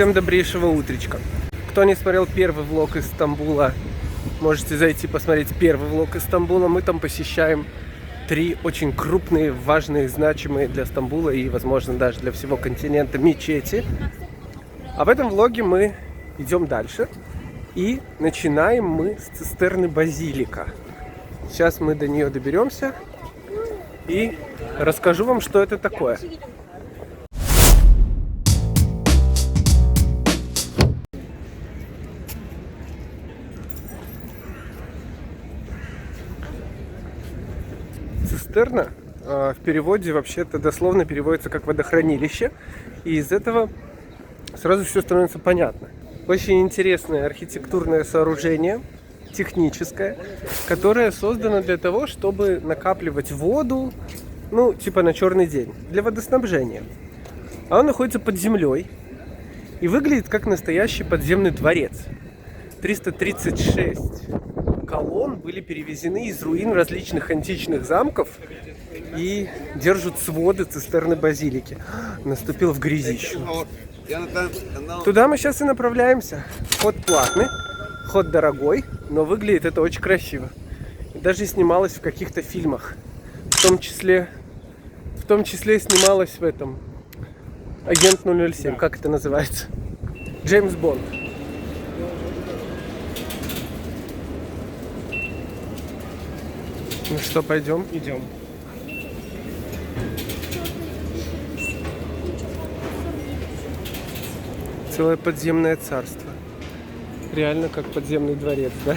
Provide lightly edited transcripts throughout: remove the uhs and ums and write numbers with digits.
Всем добрейшего утречка. Кто не смотрел первый влог из Стамбула, можете зайти посмотреть первый влог из Стамбула. Мы там посещаем 3 очень крупные, важные, значимые для Стамбула и, возможно, даже для всего континента мечети. А в этом влоге мы идем дальше. И начинаем мы с цистерны Базилика. Сейчас мы до нее доберемся и расскажу вам, что это такое. Цистерна в переводе вообще-то дословно переводится как водохранилище. И из этого сразу все становится понятно. Очень интересное архитектурное сооружение, техническое, которое создано для того, чтобы накапливать воду, ну, типа на черный день, для водоснабжения. А он находится под землей и выглядит как настоящий подземный дворец. 336 колонн были перевезены из руин различных античных замков и держат своды цистерны Базилики. Наступил в грязищу. Туда мы сейчас и направляемся. Вход платный, вход дорогой, но выглядит это очень красиво. И даже снималось в каких-то фильмах. В том числе снималось в этом Агент 007, как это называется? Джеймс Бонд. Ну что, пойдем? Идем. Целое подземное царство. Реально как подземный дворец, да?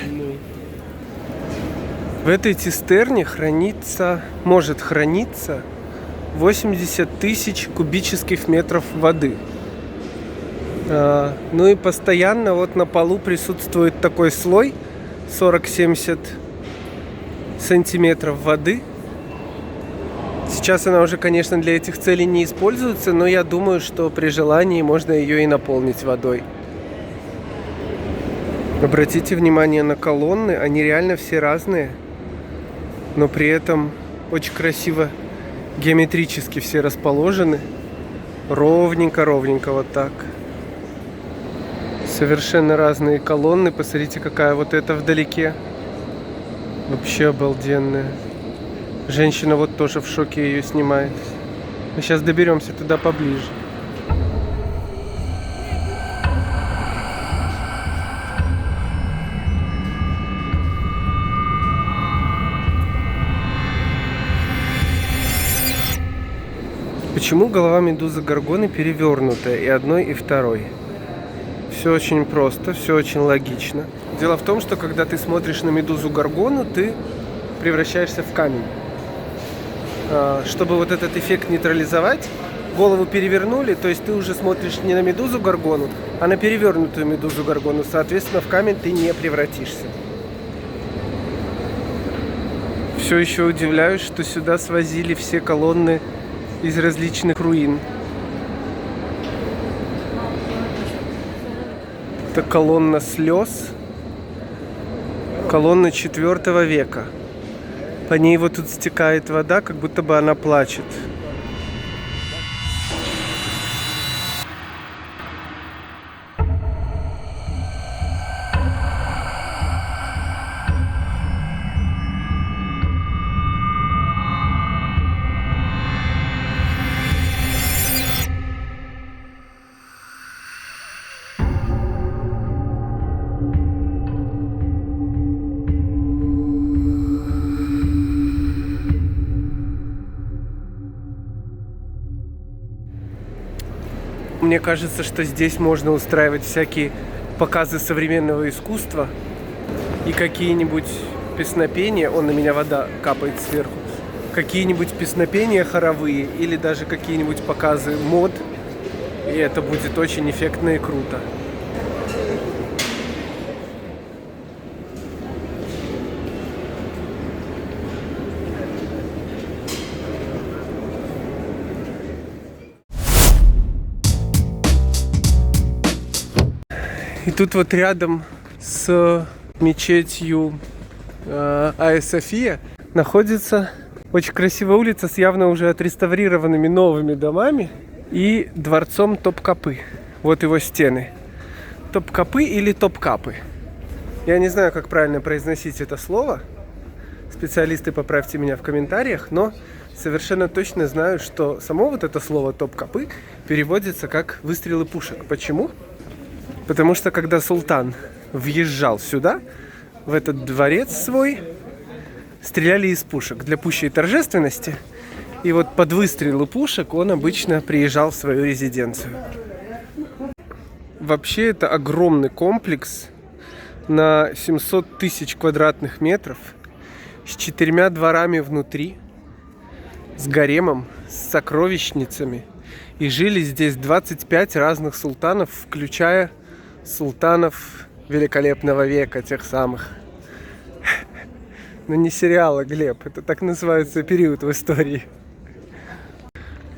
В этой цистерне может храниться 80 тысяч кубических метров воды. Ну и постоянно вот на полу присутствует такой слой 40-70 сантиметров воды. Сейчас она уже, конечно, для этих целей не используется, но я думаю, что при желании можно ее и наполнить водой. Обратите внимание на колонны, они реально все разные, но при этом очень красиво геометрически все расположены. Ровненько вот так. Совершенно разные колонны. Посмотрите, какая вот эта вдалеке. Вообще обалденная. Женщина вот тоже в шоке ее снимает. Мы сейчас доберемся туда поближе. Почему голова медузы Горгоны перевернутая и одной, и второй? Все очень просто, все очень логично. Дело в том, что когда ты смотришь на медузу Горгону, ты превращаешься в камень. Чтобы вот этот эффект нейтрализовать, голову перевернули, то есть ты уже смотришь не на медузу Горгону, а на перевернутую медузу Горгону. Соответственно, в камень ты не превратишься. Все еще удивляюсь, что сюда свозили все колонны из различных руин. Это колонна слез. Колонна 4 века. По ней вот тут стекает вода, как будто бы она плачет. Мне кажется, что здесь можно устраивать всякие показы современного искусства и какие-нибудь песнопения. На меня вода капает сверху. Какие-нибудь песнопения хоровые или даже какие-нибудь показы мод. И это будет очень эффектно и круто. И тут вот рядом с мечетью Айя София находится очень красивая улица с явно уже отреставрированными новыми домами и дворцом Топкапы. Вот его стены. Топкапы или Топкапы. Я не знаю, как правильно произносить это слово. Специалисты, поправьте меня в комментариях, но совершенно точно знаю, что само вот это слово Топкапы переводится как выстрелы пушек. Почему? Потому что когда султан въезжал сюда, в этот дворец свой, стреляли из пушек для пущей торжественности. И вот под выстрелы пушек он обычно приезжал в свою резиденцию. Вообще это огромный комплекс на 700 тысяч квадратных метров с 4 дворами внутри, с гаремом, с сокровищницами. И жили здесь 25 разных султанов, включая султанов великолепного века, тех самых. Но не сериала, Глеб, это так называется период в истории.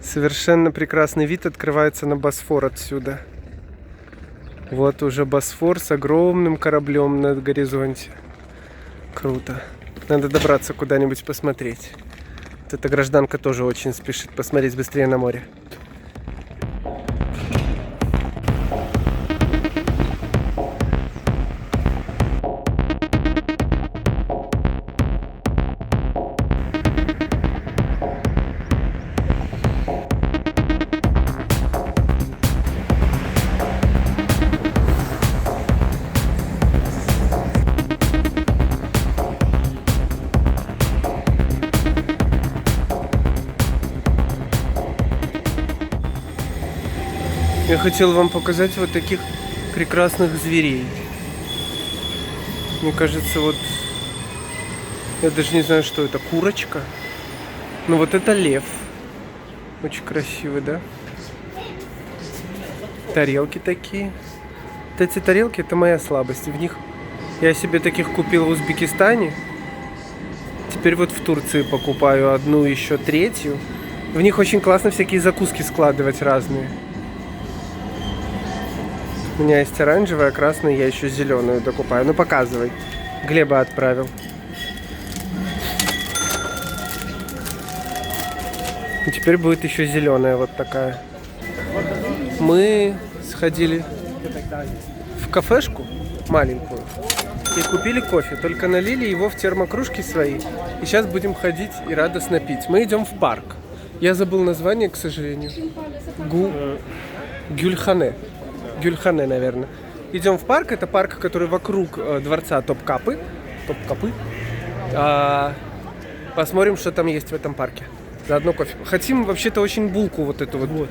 Совершенно прекрасный вид открывается на Босфор отсюда. Вот уже Босфор с огромным кораблем на горизонте. Круто. Надо добраться куда-нибудь посмотреть. Вот эта гражданка тоже очень спешит посмотреть быстрее на море. Я хотел вам показать вот таких прекрасных зверей. Мне кажется, вот... Я даже не знаю, что это. Курочка. Но вот это лев. Очень красивый, да? Тарелки такие. Вот эти тарелки — это моя слабость. В них... Я себе таких купил в Узбекистане. Теперь вот в Турции покупаю одну, еще третью. В них очень классно всякие закуски складывать разные. У меня есть оранжевая, красная, я еще зеленую докупаю. Ну показывай. Глеба отправил. И теперь будет еще зеленая вот такая. Мы сходили в кафешку маленькую и купили кофе. Только налили его в термокружки свои. И сейчас будем ходить и радостно пить. Мы идем в парк. Я забыл название, к сожалению. Гюльхане. Гюльхане, наверное. Идем в парк. Это парк, который вокруг дворца Топкапы. Посмотрим, что там есть в этом парке. Заодно кофе. Хотим вообще-то очень булку вот эту вот.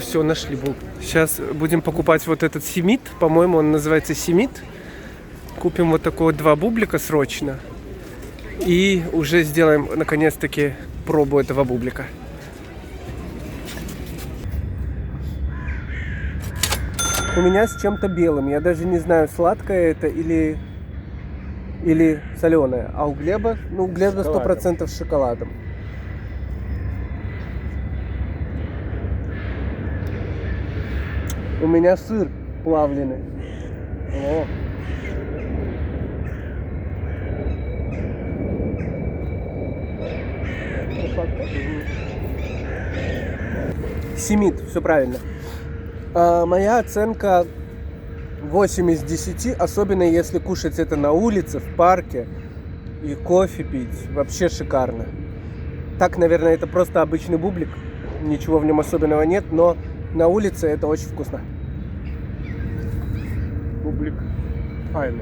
Все, нашли булку. Сейчас будем покупать вот этот симит. По-моему, он называется симит. Купим вот такого 2 бублика срочно. И уже сделаем, наконец-таки, пробу этого бублика. У меня с чем-то белым. Я даже не знаю, сладкое это или соленое. А у Глеба, у Глеба 100% с шоколадом. У меня сыр плавленый. О. Семит, все правильно. Моя оценка 8 из 10, особенно если кушать это на улице, в парке и кофе пить. Вообще шикарно. Так, наверное, это просто обычный бублик. Ничего в нем особенного нет, но на улице это очень вкусно. Бублик файный.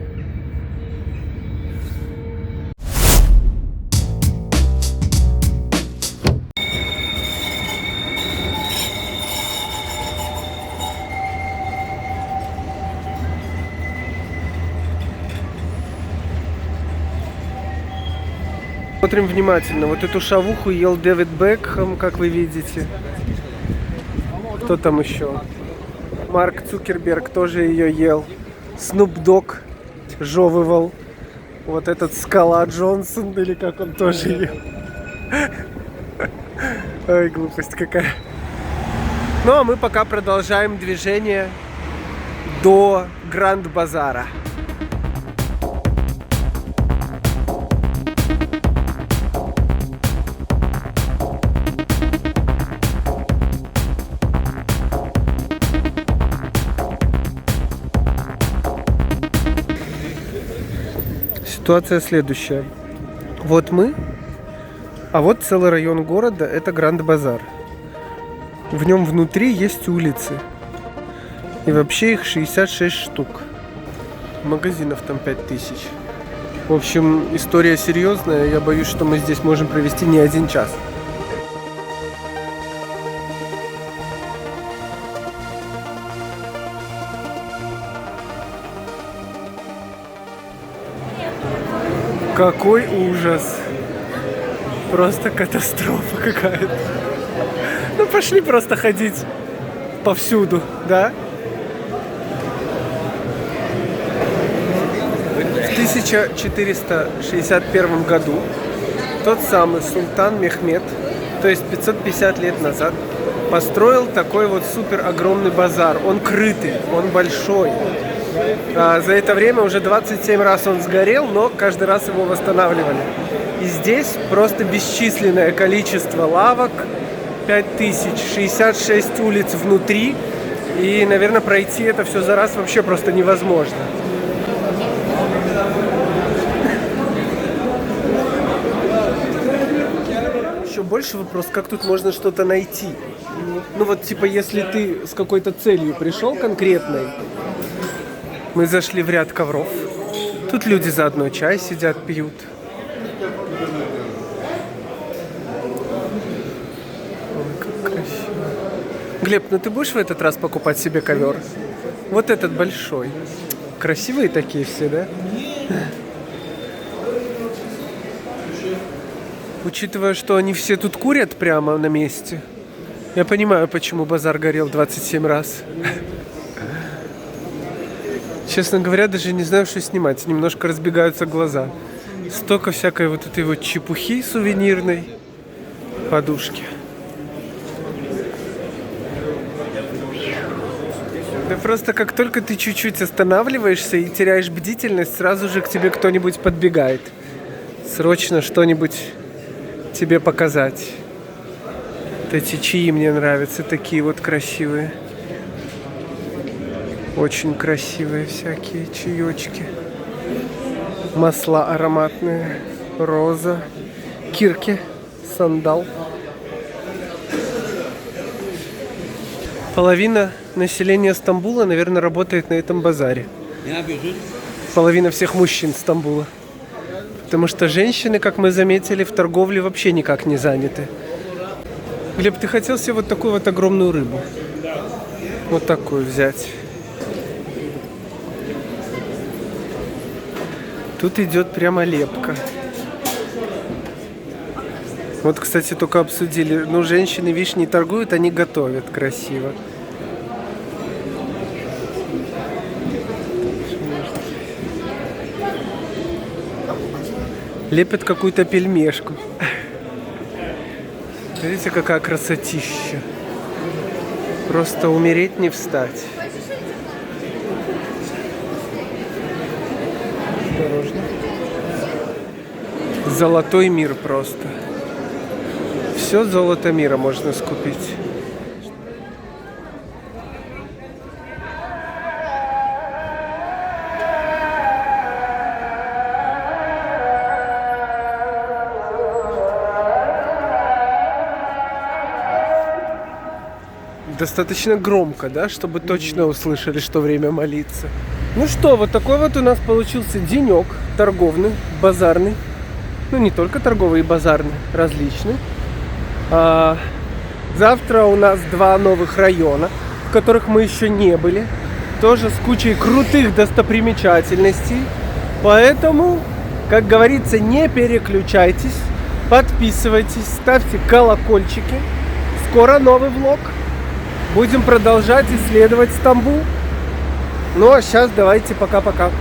Смотрим внимательно. Вот эту шавуху ел Дэвид Бекхэм, как вы видите. Кто там еще? Марк Цукерберг тоже ее ел. Снуп Дог жевывал. Вот этот Скала Джонсон, или как он тоже ел. Ой, глупость какая. Ну, а мы пока продолжаем движение до Гранд-базара. Ситуация следующая. Вот мы, а вот целый район города, это Гранд-базар. В нем внутри есть улицы. И вообще их 66 штук. Магазинов там 5000. В общем, история серьезная. Я боюсь, что мы здесь можем провести не один час. Какой ужас! Просто катастрофа какая-то. Ну пошли просто ходить повсюду, да? В 1461 году тот самый султан Мехмед, то есть 550 лет назад, построил такой вот супер огромный базар. Он крытый, он большой. За это время уже 27 раз он сгорел, но каждый раз его восстанавливали. И здесь просто бесчисленное количество лавок, 5000, 66 улиц внутри. И, наверное, пройти это все за раз вообще просто невозможно. Еще больше вопрос, как тут можно что-то найти. Ну вот, типа, если ты с какой-то целью пришел конкретной. Мы зашли в ряд ковров. Тут люди за одной чай сидят, пьют. Ой, как красиво. Глеб, ну ты будешь в этот раз покупать себе ковер? Вот этот большой. Красивые такие все, да? Учитывая, что они все тут курят прямо на месте, я понимаю, почему базар горел 27 раз. Честно говоря, даже не знаю, что снимать. Немножко разбегаются глаза. Столько всякой вот этой вот чепухи сувенирной. Подушки. Да просто как только ты чуть-чуть останавливаешься и теряешь бдительность, сразу же к тебе кто-нибудь подбегает. Срочно что-нибудь тебе показать. Вот эти чаи мне нравятся, такие вот красивые. Очень красивые всякие чаечки. Масла ароматные. Роза. Кирки. Сандал. Половина населения Стамбула, наверное, работает на этом базаре. Половина всех мужчин Стамбула. Потому что женщины, как мы заметили, в торговле вообще никак не заняты. Глеб, ты хотел себе вот такую вот огромную рыбу? Вот такую взять. Тут идет прямо лепка. Вот, кстати, только обсудили. Ну, женщины, видишь, не торгуют, они готовят красиво. Лепят какую-то пельмешку. Видите, какая красотища. Просто умереть не встать. Осторожно. Золотой мир просто. Все золото мира можно скупить. Достаточно громко, да, чтобы точно услышали, что время молиться. Ну что, вот такой вот у нас получился денек торговный, базарный. Ну не только торговый и базарный, различный. Завтра у нас 2 новых района, в которых мы еще не были. Тоже с кучей крутых достопримечательностей. Поэтому, как говорится, не переключайтесь, подписывайтесь, ставьте колокольчики. Скоро новый влог. Будем продолжать исследовать Стамбул. Ну а сейчас давайте пока-пока.